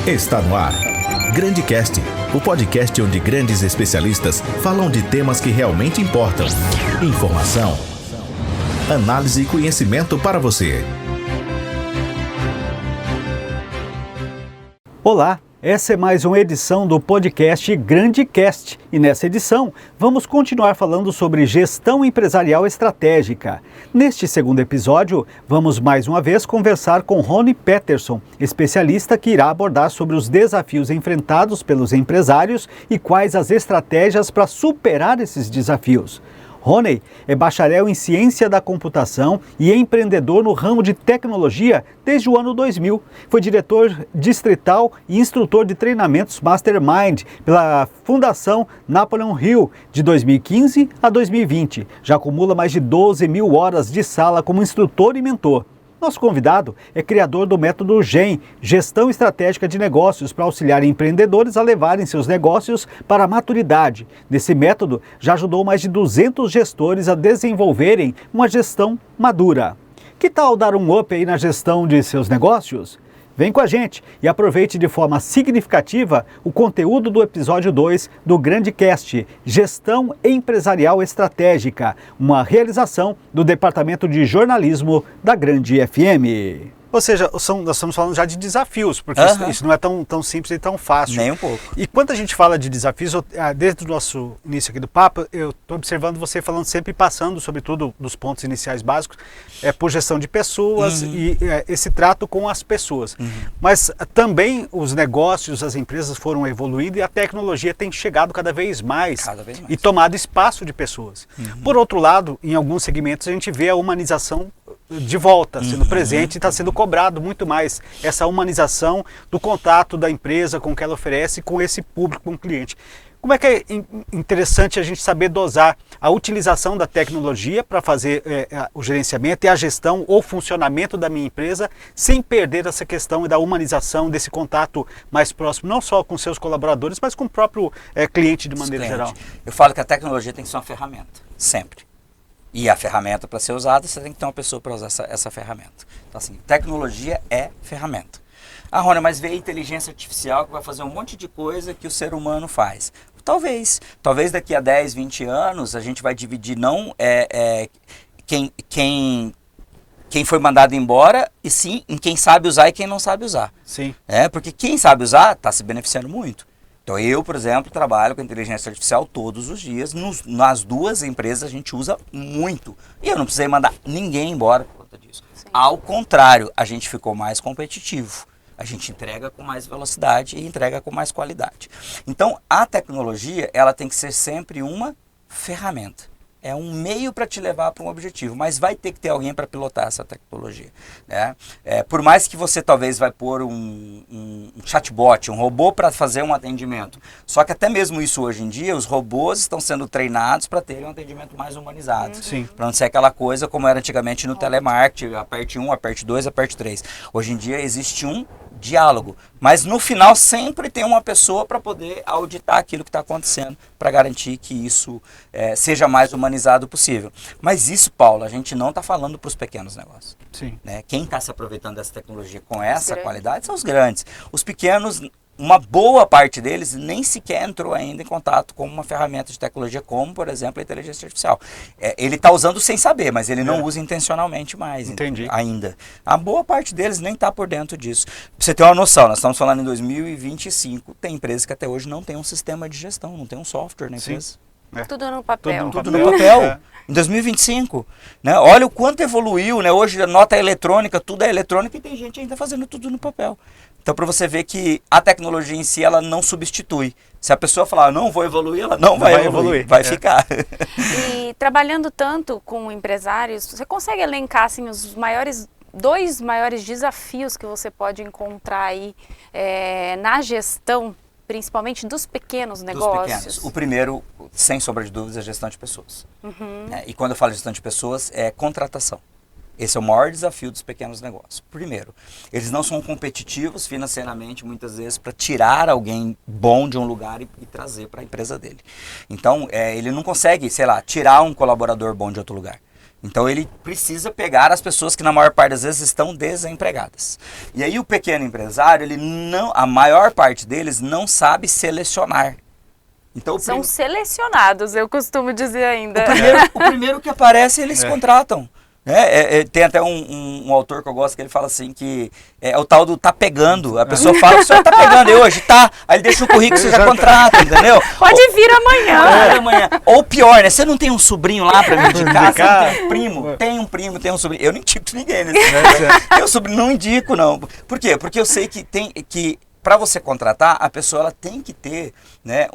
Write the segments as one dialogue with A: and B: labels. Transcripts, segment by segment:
A: Está no ar. GrandeCast, o podcast onde grandes especialistas falam de temas que realmente importam. Informação, análise e conhecimento para você.
B: Olá, essa é mais uma edição do podcast GrandeCast e nessa edição vamos continuar falando sobre gestão empresarial estratégica. Neste segundo episódio, vamos mais uma vez conversar com Rony Peterson, especialista que irá abordar sobre os desafios enfrentados pelos empresários e quais as estratégias para superar esses desafios. Rony é bacharel em Ciência da Computação e empreendedor no ramo de tecnologia desde o ano 2000. Foi diretor distrital e instrutor de treinamentos Mastermind pela Fundação Napoleon Hill de 2015 a 2020. Já acumula mais de 12 mil horas de sala como instrutor e mentor. Nosso convidado é criador do método GEM, Gestão Estratégica de Negócios, para auxiliar empreendedores a levarem seus negócios para a maturidade. Nesse método, já ajudou mais de 200 gestores a desenvolverem uma gestão madura. Que tal dar um up aí na gestão de seus negócios? Vem com a gente e aproveite de forma significativa o conteúdo do episódio 2 do GrandeCast, Gestão Empresarial Estratégica, uma realização do Departamento de Jornalismo da Grande FM. Ou seja, nós estamos falando já de desafios, porque isso não é tão simples e tão fácil.
C: Nem um pouco.
B: E quando a gente fala de desafios, desde o nosso início aqui do papo, eu estou observando você falando sempre, passando sobretudo dos pontos iniciais básicos, por gestão de pessoas e esse trato com as pessoas. Mas também os negócios, as empresas foram evoluindo e a tecnologia tem chegado cada vez mais. E tomado espaço de pessoas. Por outro lado, em alguns segmentos a gente vê a humanização de volta, sendo presente, e está sendo cobrado muito mais essa humanização do contato da empresa com o que ela oferece com esse público, com o cliente. Como é que é interessante a gente saber dosar a utilização da tecnologia para fazer o gerenciamento e a gestão ou funcionamento da minha empresa sem perder essa questão da humanização, desse contato mais próximo, não só com seus colaboradores, mas com o próprio cliente de maneira geral?
C: Eu falo que a tecnologia tem que ser uma ferramenta, sempre. E a ferramenta, para ser usada, você tem que ter uma pessoa para usar essa ferramenta. Então, assim, tecnologia é ferramenta. Ah, Rony, mas veio a inteligência artificial que vai fazer um monte de coisa que o ser humano faz. Talvez daqui a 10, 20 anos a gente vai dividir não quem foi mandado embora, e sim em quem sabe usar e quem não sabe usar.
B: Sim.
C: Porque quem sabe usar está se beneficiando muito. Então eu, por exemplo, trabalho com inteligência artificial todos os dias. Nas duas empresas a gente usa muito. E eu não precisei mandar ninguém embora por conta disso. Sim. Ao contrário, a gente ficou mais competitivo. A gente entrega com mais velocidade e entrega com mais qualidade. Então a tecnologia, ela tem que ser sempre uma ferramenta. É um meio para te levar para um objetivo, mas vai ter que ter alguém para pilotar essa tecnologia. Né? Por mais que você talvez vai pôr um chatbot, um robô para fazer um atendimento. Só que até mesmo isso hoje em dia, os robôs estão sendo treinados para terem um atendimento mais humanizado. Para não ser aquela coisa como era antigamente no telemarketing, aperte 1, aperte 2, aperte 3. Hoje em dia existe um diálogo, mas no final sempre tem uma pessoa para poder auditar aquilo que está acontecendo, para garantir que isso seja mais humanizado possível. Mas isso, Paulo, a gente não está falando para os pequenos negócios.
B: Sim.
C: Né? Quem está se aproveitando dessa tecnologia com essa qualidade são os grandes. Os pequenos, uma boa parte deles nem sequer entrou ainda em contato com uma ferramenta de tecnologia como, por exemplo, a inteligência artificial. Ele está usando sem saber, mas ele não usa intencionalmente mais.
B: Entendi.
C: Ainda. A boa parte deles nem está por dentro disso. Pra você ter uma noção, nós estamos falando em 2025, tem empresas que até hoje não tem um sistema de gestão, não tem um software na empresa.
D: Tudo no papel.
C: Tudo no papel. Em 2025. Né? Olha o quanto evoluiu, né? Hoje a nota é eletrônica, tudo é eletrônico e tem gente ainda fazendo tudo no papel. Então, para você ver que a tecnologia em si, ela não substitui. Se a pessoa falar, não vou evoluir, ela não vai evoluir, vai ficar.
D: E trabalhando tanto com empresários, você consegue elencar assim, os dois maiores desafios que você pode encontrar aí na gestão, principalmente dos pequenos negócios?
C: Dos pequenos. O primeiro, sem sombra de dúvidas, é a gestão de pessoas. E quando eu falo de gestão de pessoas, é contratação. Esse é o maior desafio dos pequenos negócios. Primeiro, eles não são competitivos financeiramente, muitas vezes, para tirar alguém bom de um lugar e trazer para a empresa dele. Então, ele não consegue, sei lá, tirar um colaborador bom de outro lugar. Então ele precisa pegar as pessoas que na maior parte das vezes estão desempregadas. E aí o pequeno empresário, a maior parte deles não sabe selecionar. Então,
D: São selecionados, eu costumo dizer ainda.
C: O primeiro que aparece, eles contratam. Tem até um autor que eu gosto que ele fala assim que é o tal do tá pegando. A pessoa fala que o senhor tá pegando, e hoje tá. Aí ele deixa um currículo, você já contrata, entendeu?
D: Pode vir amanhã.
C: Ou pior, né? Você não tem um sobrinho lá pra me indicar? Você não tem um primo? Tem um primo, tem um sobrinho. Eu não indico ninguém nesse momento. Eu sobrinho não indico, não. Por quê? Porque eu sei que para você contratar, a pessoa ela tem que ter, né,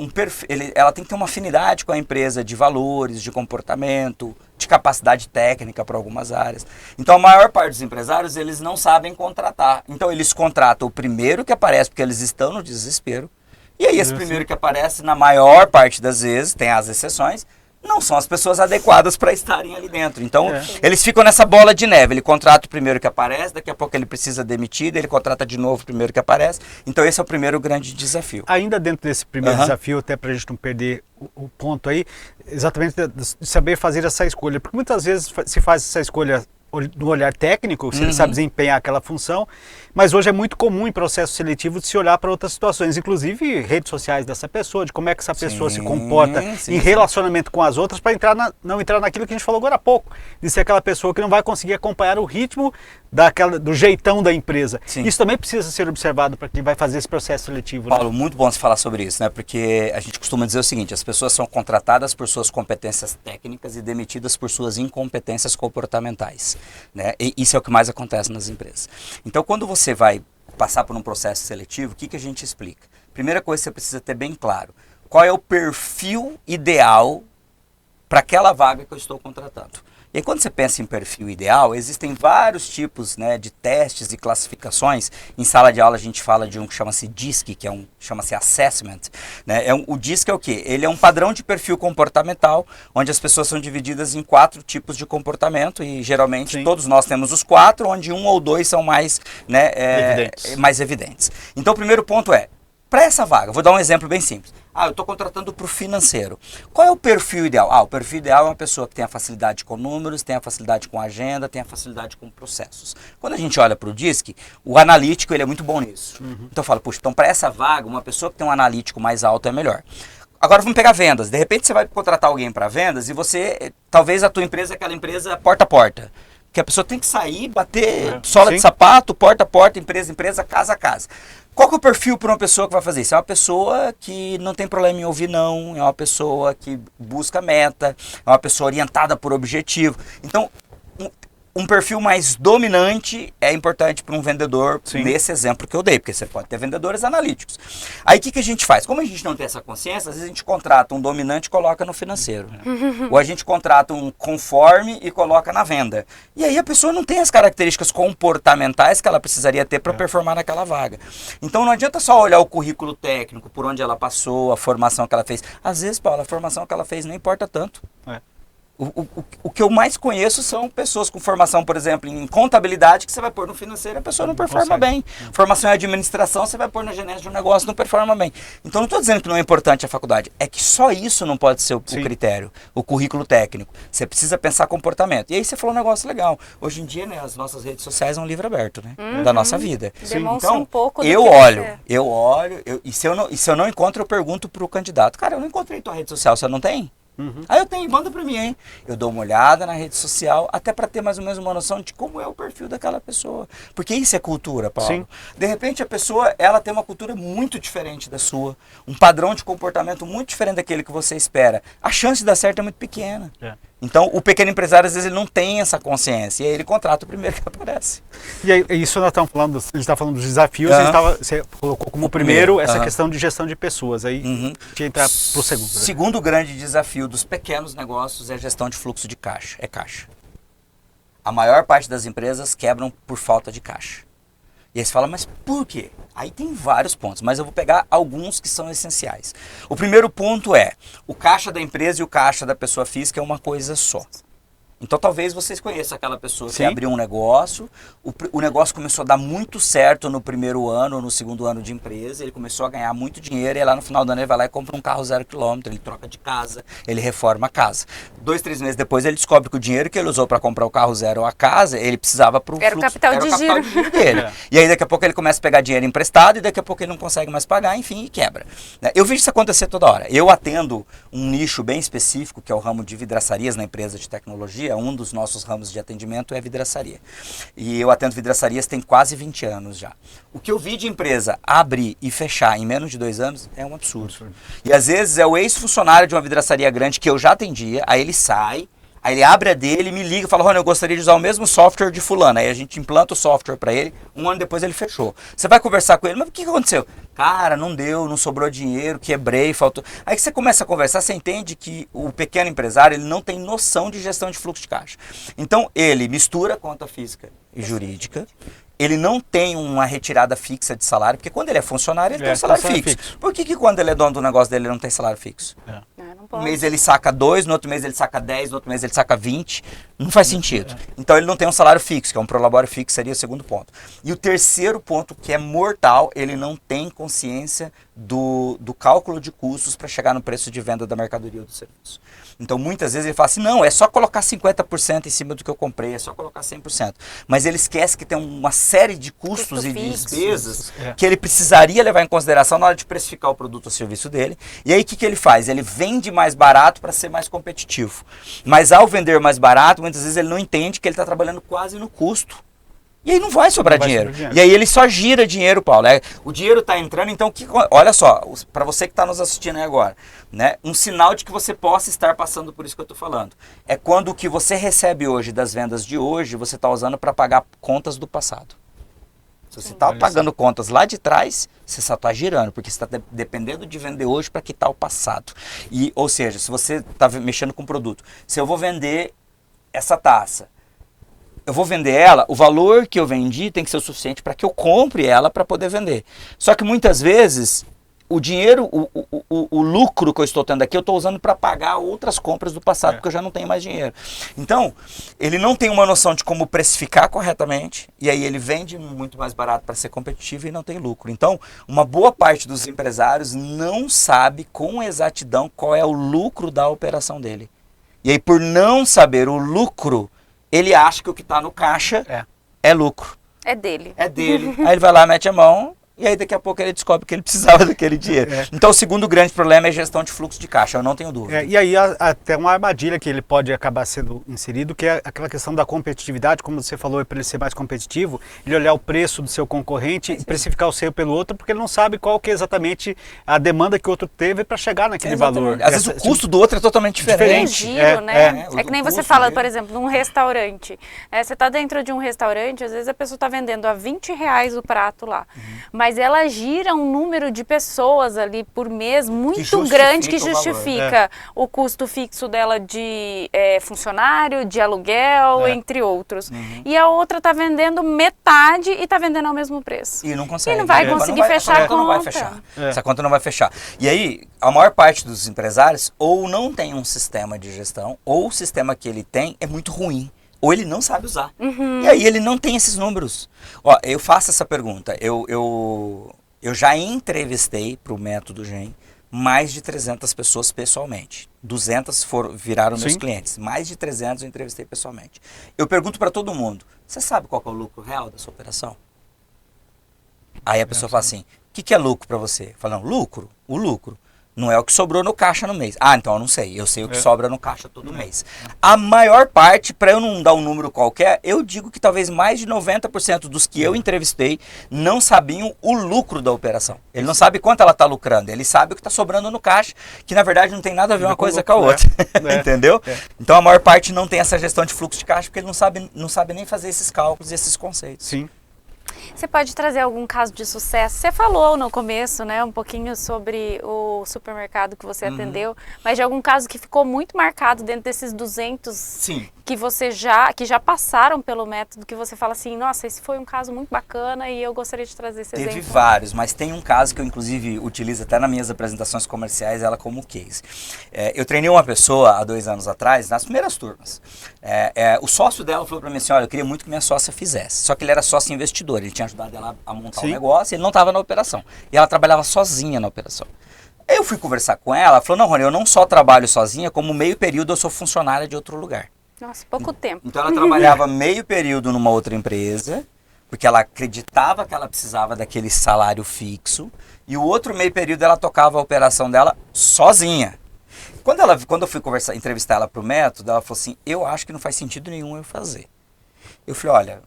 C: ela tem que ter uma afinidade com a empresa de valores, de comportamento, de capacidade técnica para algumas áreas. Então a maior parte dos empresários, eles não sabem contratar. Então eles contratam o primeiro que aparece, porque eles estão no desespero. E aí esse primeiro que aparece, na maior parte das vezes, tem as exceções, não são as pessoas adequadas para estarem ali dentro. Então, eles ficam nessa bola de neve. Ele contrata o primeiro que aparece, daqui a pouco ele precisa demitir, ele contrata de novo o primeiro que aparece. Então, esse é o primeiro grande desafio.
B: Ainda dentro desse primeiro desafio, até para a gente não perder o ponto aí, exatamente de saber fazer essa escolha. Porque muitas vezes se faz essa escolha no olhar técnico, se ele sabe desempenhar aquela função, mas hoje é muito comum em processo seletivo de se olhar para outras situações, inclusive redes sociais dessa pessoa, de como é que essa pessoa se comporta em relacionamento com as outras, para não entrar naquilo que a gente falou agora há pouco, de ser aquela pessoa que não vai conseguir acompanhar o ritmo do jeitão da empresa. Sim. Isso também precisa ser observado para quem vai fazer esse processo seletivo.
C: Paulo, muito bom você falar sobre isso, né? Porque a gente costuma dizer o seguinte: as pessoas são contratadas por suas competências técnicas e demitidas por suas incompetências comportamentais, né? E isso é o que mais acontece nas empresas. Então, quando você vai passar por um processo seletivo, o que a gente explica? Primeira coisa que você precisa ter bem claro: qual é o perfil ideal para aquela vaga que eu estou contratando. E aí, quando você pensa em perfil ideal, existem vários tipos, né, de testes e classificações. Em sala de aula a gente fala de um que chama-se DISC, que chama-se Assessment, né? O DISC é o quê? Ele é um padrão de perfil comportamental, onde as pessoas são divididas em 4 tipos de comportamento, e geralmente todos nós temos os 4, onde 1 ou 2 são mais, né, mais evidentes. Então o primeiro ponto é, para essa vaga, vou dar um exemplo bem simples. Eu estou contratando para o financeiro. Qual é o perfil ideal? O perfil ideal é uma pessoa que tem a facilidade com números, tem a facilidade com agenda, tem a facilidade com processos. Quando a gente olha para o DISC, o analítico ele é muito bom nisso. Então eu falo, puxa, então para essa vaga, uma pessoa que tem um analítico mais alto é melhor. Agora vamos pegar vendas. De repente você vai contratar alguém para vendas e talvez a tua empresa é aquela empresa porta a porta. Que a pessoa tem que sair, bater sola de sapato, porta a porta, empresa a empresa, casa a casa. Qual que é o perfil para uma pessoa que vai fazer isso? É uma pessoa que não tem problema em ouvir não, é uma pessoa que busca meta, é uma pessoa orientada por objetivo. Então, um perfil mais dominante é importante para um vendedor, nesse exemplo que eu dei, porque você pode ter vendedores analíticos. Aí o que a gente faz? Como a gente não tem essa consciência, às vezes a gente contrata um dominante e coloca no financeiro. Né? Ou a gente contrata um conforme e coloca na venda. E aí a pessoa não tem as características comportamentais que ela precisaria ter para performar naquela vaga. Então não adianta só olhar o currículo técnico, por onde ela passou, a formação que ela fez. Às vezes, Paulo, a formação que ela fez não importa tanto. O que eu mais conheço são pessoas com formação, por exemplo, em contabilidade, que você vai pôr no financeiro e a pessoa não performa bem. Formação em administração, você vai pôr na genética de um negócio e não performa bem. Então não estou dizendo que não é importante a faculdade, é que só isso não pode ser o critério, o currículo técnico. Você precisa pensar comportamento. E aí você falou um negócio legal. Hoje em dia, né, as nossas redes sociais é um livro aberto, né, da nossa vida.
D: Demonstra
C: então,
D: um pouco do
C: eu olho, e se eu não encontro, eu pergunto para o candidato: cara, eu não encontrei tua rede social, você não tem? Aí eu tenho, manda pra mim, hein? Eu dou uma olhada na rede social, até para ter mais ou menos uma noção de como é o perfil daquela pessoa. Porque isso é cultura, Paulo. Sim. De repente a pessoa, ela tem uma cultura muito diferente da sua, um padrão de comportamento muito diferente daquele que você espera. A chance de dar certo é muito pequena. Então, o pequeno empresário, às vezes, ele não tem essa consciência. E aí ele contrata o primeiro que aparece.
B: E aí, isso nós estamos falando, a gente está falando dos desafios, você colocou como primeiro essa questão de gestão de pessoas. Aí, a gente entra para o segundo. O
C: segundo grande desafio dos pequenos negócios é a gestão de fluxo de caixa. É caixa. A maior parte das empresas quebram por falta de caixa. E aí você fala, mas por quê? Aí tem vários pontos, mas eu vou pegar alguns que são essenciais. O primeiro ponto é, o caixa da empresa e o caixa da pessoa física é uma coisa só. Então talvez vocês conheçam aquela pessoa que
B: Sim.
C: abriu um negócio, o negócio começou a dar muito certo no primeiro ano ou no segundo ano de empresa, ele começou a ganhar muito dinheiro e lá no final do ano ele vai lá e compra um carro 0 km, ele troca de casa, ele reforma a casa. 2, 3 meses depois ele descobre que o dinheiro que ele usou para comprar o carro 0 ou a casa, ele precisava para o
D: Era o capital de giro
C: dele. E aí daqui a pouco ele começa a pegar dinheiro emprestado e daqui a pouco ele não consegue mais pagar, enfim, e quebra. Eu vejo isso acontecer toda hora. Eu atendo um nicho bem específico, que é o ramo de vidraçarias na empresa de tecnologia. Um dos nossos ramos de atendimento é vidraçaria. E eu atendo vidraçarias tem quase 20 anos já. O que eu vi de empresa abrir e fechar em menos de 2 anos é um absurdo. E às vezes é o ex-funcionário de uma vidraçaria grande que eu já atendia, aí ele sai, aí ele abre a dele, me liga e fala, Rony, eu gostaria de usar o mesmo software de fulano. Aí a gente implanta o software para ele, 1 ano depois ele fechou. Você vai conversar com ele, mas o que aconteceu? Cara, não deu, não sobrou dinheiro, quebrei, faltou... Aí que você começa a conversar, você entende que o pequeno empresário ele não tem noção de gestão de fluxo de caixa. Então ele mistura conta física e jurídica, ele não tem uma retirada fixa de salário, porque quando ele é funcionário, ele tem um salário fixo. Por que quando ele é dono do negócio dele, ele não tem salário fixo? Um mês ele saca 2, no outro mês ele saca 10, no outro mês ele saca 20. Não faz sentido. Então ele não tem um salário fixo, que é um prolabore fixo, seria o segundo ponto. E o terceiro ponto, que é mortal, ele não tem consciência do cálculo de custos para chegar no preço de venda da mercadoria ou do serviço. Então muitas vezes ele fala assim, não, é só colocar 50% em cima do que eu comprei, é só colocar 100%. Mas ele esquece que tem uma série de custos e de despesas que ele precisaria levar em consideração na hora de precificar o produto ou serviço dele. E aí o que ele faz? Ele vende mais barato para ser mais competitivo. Mas ao vender mais barato, muitas vezes ele não entende que ele está trabalhando quase no custo. E aí não vai sobrar dinheiro. E aí ele só gira dinheiro, Paulo. O dinheiro está entrando, então olha só, para você que está nos assistindo aí agora, né, um sinal de que você possa estar passando por isso que eu estou falando. É quando o que você recebe hoje das vendas de hoje, você está usando para pagar contas do passado. Se você está pagando contas lá de trás, você só está girando, porque você está dependendo de vender hoje para quitar o passado. Ou seja, se você está mexendo com produto, se eu vou vender essa taça, eu vou vender ela, o valor que eu vendi tem que ser o suficiente para que eu compre ela para poder vender. Só que muitas vezes o dinheiro, o lucro que eu estou tendo aqui, eu estou usando para pagar outras compras do passado, porque eu já não tenho mais dinheiro. Então, ele não tem uma noção de como precificar corretamente, e aí ele vende muito mais barato para ser competitivo e não tem lucro. Então, uma boa parte dos empresários não sabe com exatidão qual é o lucro da operação dele. E aí, por não saber o lucro, ele acha que o que está no caixa é lucro.
D: É dele.
C: É dele. Aí ele vai lá, mete a mão, e aí daqui a pouco ele descobre que ele precisava daquele dinheiro. Então o segundo grande problema é gestão de fluxo de caixa, eu não tenho dúvida.
B: E aí até uma armadilha que ele pode acabar sendo inserido, que é aquela questão da competitividade, como você falou, para ele ser mais competitivo, ele olhar o preço do seu concorrente e precificar o seu pelo outro, porque ele não sabe qual que é exatamente a demanda que o outro teve para chegar naquele valor.
C: Às vezes o custo do outro é totalmente diferente.
D: Giro, né? É que nem você fala, por exemplo, num restaurante. Você está dentro de um restaurante, às vezes a pessoa está vendendo a R$20 o prato lá, mas ela gira um número de pessoas ali por mês muito grande que justifica o custo fixo dela de funcionário, de aluguel, entre outros. E a outra está vendendo metade e está vendendo ao mesmo preço.
C: E não consegue.
D: E não vai conseguir fechar a conta.
C: Não vai fechar. Essa conta não vai fechar. E aí, a maior parte dos empresários ou não tem um sistema de gestão, ou o sistema que ele tem é muito ruim. Ou ele não sabe usar. E aí ele não tem esses números. Ó, eu faço essa pergunta. Eu já entrevistei para o Método GEM mais de 300 pessoas pessoalmente. 200 viraram meus clientes. Mais de 300 eu entrevistei pessoalmente. Eu pergunto para todo mundo, você sabe qual que é o lucro real da sua operação? Aí a pessoa fala assim, o que é lucro para você? Eu falo, não, lucro? O lucro não é o que sobrou no caixa no mês. Ah, então eu não sei. Eu sei o que sobra no caixa todo mês. A maior parte, para eu não dar um número qualquer, eu digo que talvez mais de 90% dos que eu entrevistei não sabiam o lucro da operação. Ele não sabe quanto ela está lucrando. Ele sabe o que está sobrando no caixa, que na verdade não tem nada a ver uma coisa com a outra. Entendeu? Então a maior parte não tem essa gestão de fluxo de caixa, porque ele não sabe nem fazer esses cálculos e esses conceitos.
B: Sim.
D: Você pode trazer algum caso de sucesso? Você falou no começo, né, um pouquinho sobre o supermercado que você atendeu, mas de algum caso que ficou muito marcado dentro desses 200 que já passaram pelo método, que você fala assim, nossa, esse foi um caso muito bacana e eu gostaria de trazer esse exemplo?
C: Teve vários, mas tem um caso que eu inclusive utilizo até nas minhas apresentações comerciais, ela como case. Eu treinei uma pessoa há 2 anos atrás, nas primeiras turmas. O sócio dela falou para mim assim, olha, eu queria muito que minha sócia fizesse. Só que ele era sócio investidor, ele tinha ajudado ela a montar um negócio e ele não estava na operação. E ela trabalhava sozinha na operação. Eu fui conversar com ela, ela falou, não, Rony, eu não só trabalho sozinha, como meio período eu sou funcionária de outro lugar.
D: Nossa, pouco tempo.
C: Então ela trabalhava meio período numa outra empresa, porque ela acreditava que ela precisava daquele salário fixo, e o outro meio período ela tocava a operação dela sozinha. Quando eu fui entrevistar ela pro método, ela falou assim, eu acho que não faz sentido nenhum eu fazer. Eu falei, olha,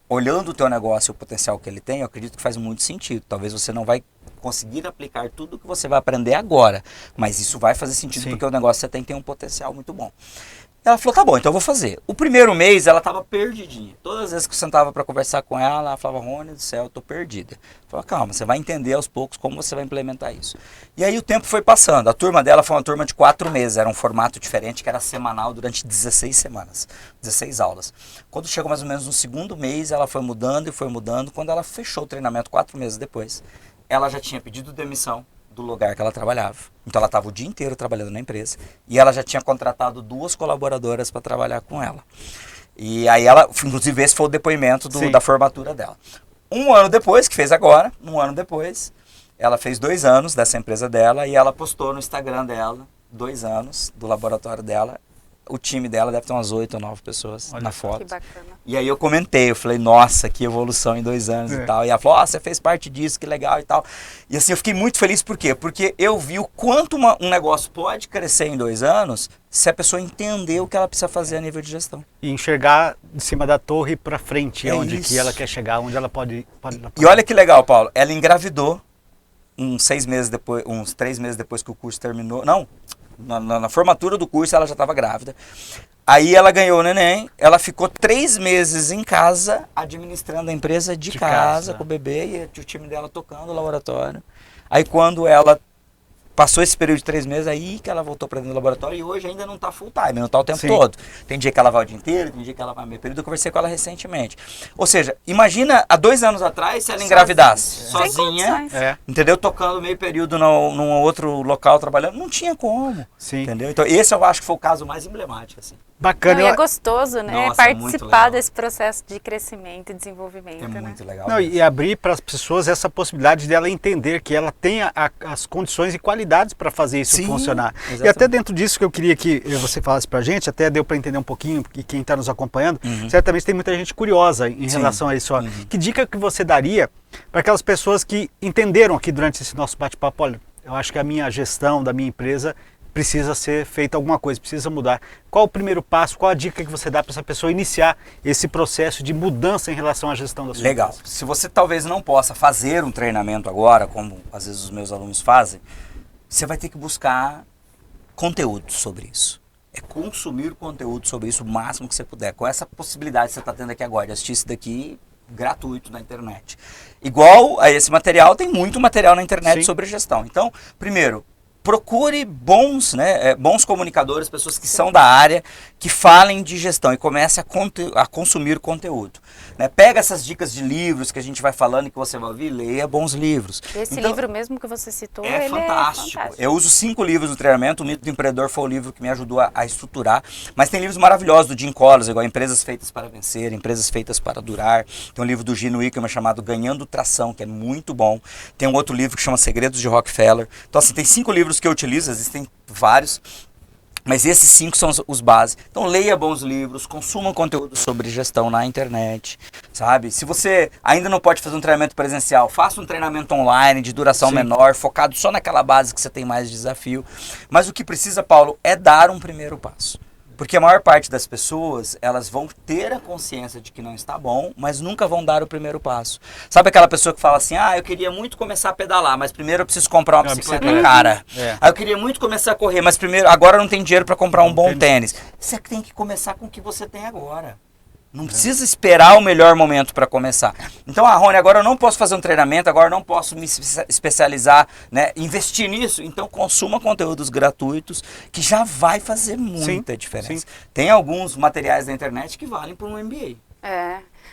C: olhando o teu negócio e o potencial que ele tem, eu acredito que faz muito sentido. Talvez você não vai conseguir aplicar tudo que você vai aprender agora, mas isso vai fazer sentido porque o negócio que você tem um potencial muito bom. Ela falou, tá bom, então eu vou fazer. O primeiro mês ela estava perdidinha. Todas as vezes que eu sentava para conversar com ela, ela falava, Rony do céu, eu tô perdida. Eu falei, calma, você vai entender aos poucos como você vai implementar isso. E aí o tempo foi passando. A turma dela foi uma turma de 4 meses, era um formato diferente, que era semanal durante 16 semanas, 16 aulas. Quando chegou mais ou menos no segundo mês, ela foi mudando e foi mudando. Quando ela fechou o treinamento 4 meses depois, ela já tinha pedido demissão do lugar que ela trabalhava. Então ela estava o dia inteiro trabalhando na empresa e ela já tinha contratado 2 colaboradoras para trabalhar com ela. E aí ela, inclusive esse foi o depoimento da formatura dela. Um ano depois, que fez agora, ela fez 2 anos dessa empresa dela e ela postou no Instagram dela, 2 anos do laboratório dela. O time dela deve ter umas 8 ou 9 pessoas na foto.
D: Que bacana.
C: E aí eu comentei, eu falei, nossa, que evolução em 2 anos e tal. E ela falou, você fez parte disso, que legal e tal. E assim, eu fiquei muito feliz, por quê? Porque eu vi o quanto um negócio pode crescer em 2 anos se a pessoa entender o que ela precisa fazer a nível de gestão.
B: E enxergar de cima da torre para frente, onde
C: isso.
B: que ela quer chegar, onde ela pode...
C: E olha que legal, Paulo, ela engravidou uns 3 meses depois que o curso terminou. Não, na formatura do curso ela já estava grávida. Aí ela ganhou o neném, ela ficou 3 meses em casa, administrando a empresa de casa, com o bebê e o time dela tocando o laboratório. Aí quando ela passou esse período de 3 meses, aí que ela voltou para dentro do laboratório e hoje ainda não está full time, não está o tempo todo. Tem dia que ela vai o dia inteiro, tem dia que ela vai meio período, eu conversei com ela recentemente. Ou seja, imagina há 2 anos atrás se ela engravidasse sozinha, entendeu? Tocando meio período num outro local trabalhando, não tinha como, entendeu? Então esse eu acho que foi o caso mais emblemático, assim.
B: Bacana.
D: Não, e é gostoso, né?
C: Nossa,
D: participar desse processo de crescimento e desenvolvimento.
C: É muito legal.
B: Não, e abrir para as pessoas essa possibilidade dela entender que ela tem as condições e qualidades para fazer isso funcionar. Exatamente. E até dentro disso que eu queria que você falasse para a gente, até deu para entender um pouquinho, porque quem está nos acompanhando, certamente tem muita gente curiosa em relação a isso. Que dica que você daria para aquelas pessoas que entenderam aqui durante esse nosso bate-papo, olha, eu acho que a minha gestão da minha empresa precisa ser feita alguma coisa, precisa mudar. Qual o primeiro passo, qual a dica que você dá para essa pessoa iniciar esse processo de mudança em relação à gestão da sua
C: empresa? Legal. Se você talvez não possa fazer um treinamento agora, como às vezes os meus alunos fazem, você vai ter que buscar conteúdo sobre isso. É consumir conteúdo sobre isso o máximo que você puder. Com essa possibilidade que você está tendo aqui agora de assistir isso daqui gratuito na internet. Igual a esse material, tem muito material na internet sobre gestão. Então, primeiro, procure bons comunicadores, pessoas que são da área, que falem de gestão e comece a consumir conteúdo. Né? Pega essas dicas de livros que a gente vai falando e que você vai ouvir, leia bons livros.
D: Esse livro mesmo que você citou,
C: ele é fantástico. Eu uso 5 livros no treinamento, o Mito do Empreendedor foi o livro que me ajudou a estruturar, mas tem livros maravilhosos do Jim Collins, igual Empresas Feitas para Vencer, Empresas Feitas para Durar, tem um livro do Gino Wickman chamado Ganhando Tração, que é muito bom, tem um outro livro que chama Segredos de Rockefeller. Então assim, tem 5 livros que eu utilizo, existem vários, mas esses 5 são os bases. Então leia bons livros, consuma conteúdo sobre gestão na internet, sabe? Se você ainda não pode fazer um treinamento presencial, faça um treinamento online de duração menor, focado só naquela base que você tem mais desafio. Mas o que precisa, Paulo, é dar um primeiro passo. Porque a maior parte das pessoas, elas vão ter a consciência de que não está bom, mas nunca vão dar o primeiro passo. Sabe aquela pessoa que fala assim, eu queria muito começar a pedalar, mas primeiro eu preciso comprar uma bicicleta cara. Eu queria muito começar a correr, mas primeiro, agora eu não tenho dinheiro para comprar um bom tênis. Você tem que começar com o que você tem agora. Não precisa esperar o melhor momento para começar. Então, Rony, agora eu não posso fazer um treinamento, agora eu não posso me especializar, né, investir nisso. Então, consuma conteúdos gratuitos que já vai fazer muita diferença. Sim. Tem alguns materiais da internet que valem para um MBA.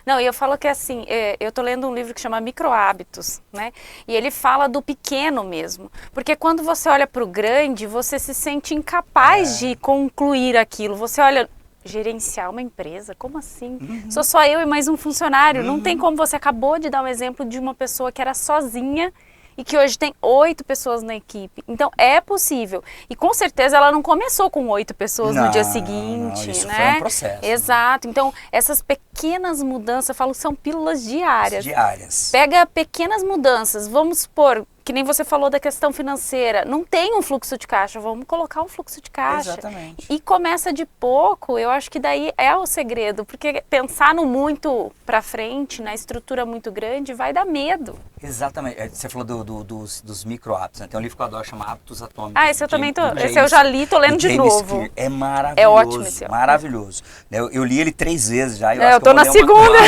D: Não, e eu falo que assim, eu tô lendo um livro que chama Micro Hábitos, né? E ele fala do pequeno mesmo. Porque quando você olha para o grande, você se sente incapaz de concluir aquilo. Você olha... Gerenciar uma empresa? Como assim? Sou só eu e mais um funcionário. Não tem como. Você acabou de dar um exemplo de uma pessoa que era sozinha e que hoje tem 8 pessoas na equipe. Então, é possível. E com certeza ela não começou com 8 pessoas no dia seguinte,
C: isso
D: né?
C: Foi um processo.
D: Exato. Então, essas pequenas mudanças, eu falo que são pílulas diárias. Pega pequenas mudanças. Vamos supor, que nem você falou da questão financeira, não tem um fluxo de caixa, vamos colocar um fluxo de caixa.
C: Exatamente.
D: E começa de pouco, eu acho que daí é o segredo, porque pensar no muito pra frente, na estrutura muito grande, vai dar medo.
C: Exatamente. Você falou dos micro hábitos, né? Tem um livro que eu adoro, chama Hábitos Atômicos.
D: Esse eu também esse eu já li, tô lendo de novo.
C: Clear. É maravilhoso.
D: É ótimo esse
C: maravilhoso. Eu li ele 3 vezes já.
D: Eu tô na segunda.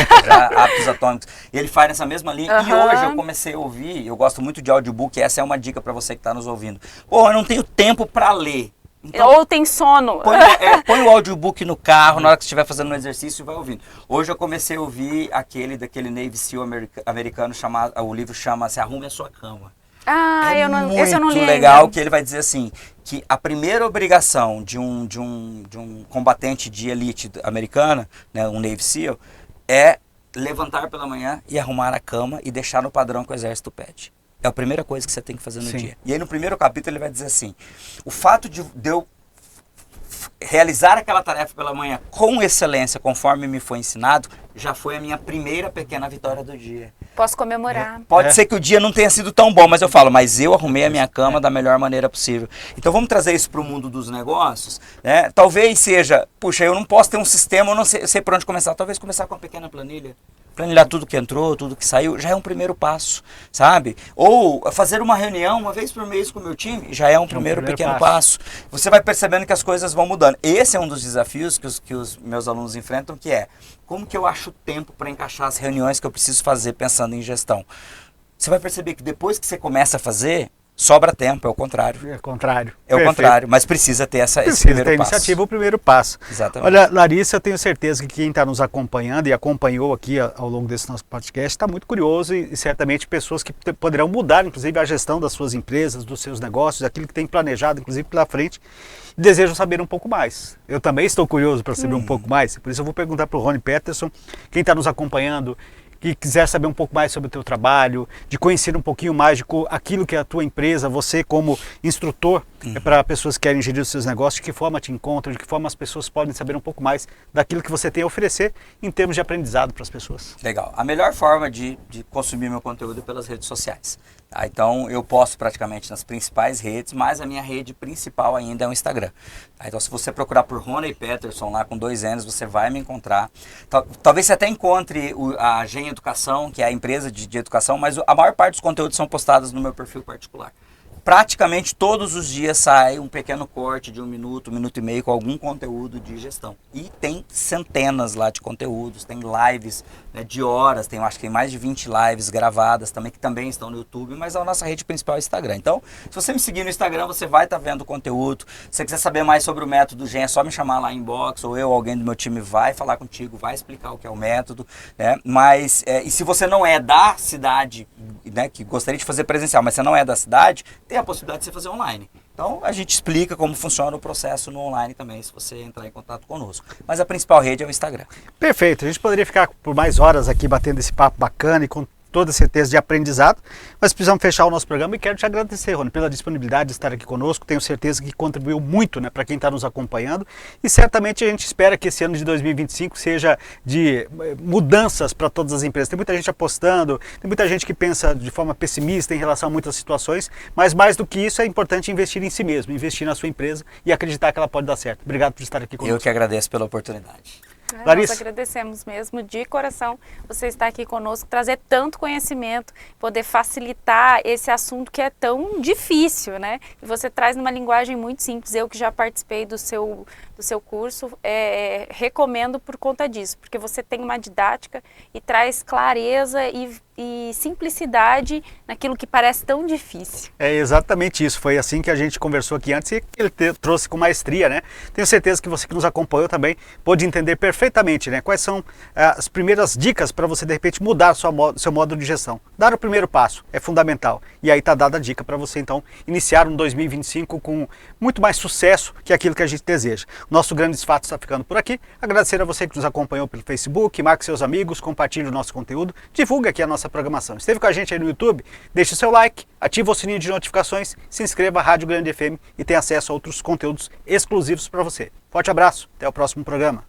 C: Hábitos Atômicos. E ele faz nessa mesma linha. E hoje eu comecei a ouvir, eu gosto muito de audiobook, essa é uma dica para você que está nos ouvindo. Pô, eu não tenho tempo para ler. Então,
D: ou tem sono.
C: Põe o audiobook no carro, na hora que estiver fazendo um exercício, e vai ouvindo. Hoje eu comecei a ouvir daquele Navy SEAL americano, o livro chama Se Arrume a Sua Cama.
D: Esse eu não li
C: muito legal, que ele vai dizer assim, que a primeira obrigação de um combatente de elite americana, né, um Navy SEAL, é levantar pela manhã e arrumar a cama e deixar no padrão que o exército pede. É a primeira coisa que você tem que fazer no dia. E aí no primeiro capítulo ele vai dizer assim, o fato de eu realizar aquela tarefa pela manhã com excelência, conforme me foi ensinado, já foi a minha primeira pequena vitória do dia.
D: Posso comemorar.
C: Pode ser que o dia não tenha sido tão bom, mas eu falo, mas eu arrumei a minha cama da melhor maneira possível. Então vamos trazer isso para o mundo dos negócios, né? Talvez seja, puxa, eu não posso ter um sistema, eu não sei por onde começar. Talvez começar com uma pequena planilha. Planilhar tudo que entrou, tudo que saiu, já é um primeiro passo, sabe? Ou fazer uma reunião uma vez por mês com o meu time, já é um primeiro pequeno passo. Você vai percebendo que as coisas vão mudando. Esse é um dos desafios que os meus alunos enfrentam, que é como que eu acho tempo para encaixar as reuniões que eu preciso fazer pensando em gestão. Você vai perceber que depois que você começa a fazer, sobra tempo, é o contrário.
B: É o contrário.
C: É o contrário, mas precisa ter esse primeiro passo.
B: Precisa ter iniciativa, o primeiro passo.
C: Exatamente.
B: Olha, Larissa, eu tenho certeza que quem está nos acompanhando e acompanhou aqui ao longo desse nosso podcast está muito curioso e certamente pessoas que poderão mudar, inclusive, a gestão das suas empresas, dos seus negócios, daquilo que tem planejado, inclusive, pela frente, e desejam saber um pouco mais. Eu também estou curioso para saber um pouco mais, por isso eu vou perguntar para o Rony Peterson, quem está nos acompanhando, que quiser saber um pouco mais sobre o teu trabalho, de conhecer um pouquinho mais de aquilo que é a tua empresa, você como instrutor, para pessoas que querem gerir os seus negócios, de que forma te encontram, de que forma as pessoas podem saber um pouco mais daquilo que você tem a oferecer em termos de aprendizado para as pessoas.
C: Legal. A melhor forma de consumir meu conteúdo é pelas redes sociais. Tá? Então eu posto praticamente nas principais redes, mas a minha rede principal ainda é o Instagram. Tá? Então se você procurar por Rony Peterson lá com 2 N's, você vai me encontrar. Talvez você até encontre a Gen Educação, que é a empresa de educação, mas a maior parte dos conteúdos são postados no meu perfil particular. Praticamente todos os dias sai um pequeno corte de 1 minuto, 1 minuto e meio com algum conteúdo de gestão. E tem centenas lá de conteúdos, tem lives, né, de horas, acho que tem mais de 20 lives gravadas também, que também estão no YouTube, mas a nossa rede principal é o Instagram. Então, se você me seguir no Instagram, você vai estar vendo o conteúdo. Se você quiser saber mais sobre o método Gen, é só me chamar lá em inbox, ou alguém do meu time vai falar contigo, vai explicar o que é o método, né? Mas, e se você não é da cidade, né, que gostaria de fazer presencial, mas você não é da cidade, tem a possibilidade de você fazer online. Então a gente explica como funciona o processo no online também, se você entrar em contato conosco. Mas a principal rede é o Instagram.
B: Perfeito, a gente poderia ficar por mais horas aqui batendo esse papo bacana e com toda certeza de aprendizado, mas precisamos fechar o nosso programa e quero te agradecer, Rony, pela disponibilidade de estar aqui conosco. Tenho certeza que contribuiu muito, né, para quem está nos acompanhando e certamente a gente espera que esse ano de 2025 seja de mudanças para todas as empresas. Tem muita gente apostando, tem muita gente que pensa de forma pessimista em relação a muitas situações, mas mais do que isso é importante investir em si mesmo, investir na sua empresa e acreditar que ela pode dar certo. Obrigado por estar aqui conosco.
C: Eu que agradeço pela oportunidade.
B: Larissa?
D: Nós agradecemos mesmo, de coração, você estar aqui conosco, trazer tanto conhecimento, poder facilitar esse assunto que é tão difícil, né? E você traz numa linguagem muito simples. Eu que já participei do seu curso, recomendo por conta disso, porque você tem uma didática e traz clareza e simplicidade naquilo que parece tão difícil.
B: É exatamente isso, foi assim que a gente conversou aqui antes e que ele trouxe com maestria, né? Tenho certeza que você que nos acompanhou também pôde entender perfeitamente, né? Quais são as primeiras dicas para você de repente mudar seu modo de gestão. Dar o primeiro passo é fundamental e aí está dada a dica para você então iniciar um 2025 com muito mais sucesso que aquilo que a gente deseja. Nosso Grandes Fatos está ficando por aqui. Agradecer a você que nos acompanhou pelo Facebook, marque seus amigos, compartilhe o nosso conteúdo, divulgue aqui a nossa programação. Esteve com a gente aí no YouTube? Deixe o seu like, ative o sininho de notificações, se inscreva à Rádio Grande FM e tenha acesso a outros conteúdos exclusivos para você. Forte abraço, até o próximo programa.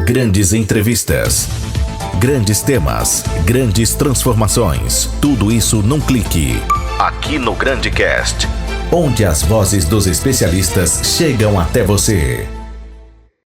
A: Grandes entrevistas, grandes temas, grandes transformações. Tudo isso num clique. Aqui no GrandeCast, onde as vozes dos especialistas chegam até você.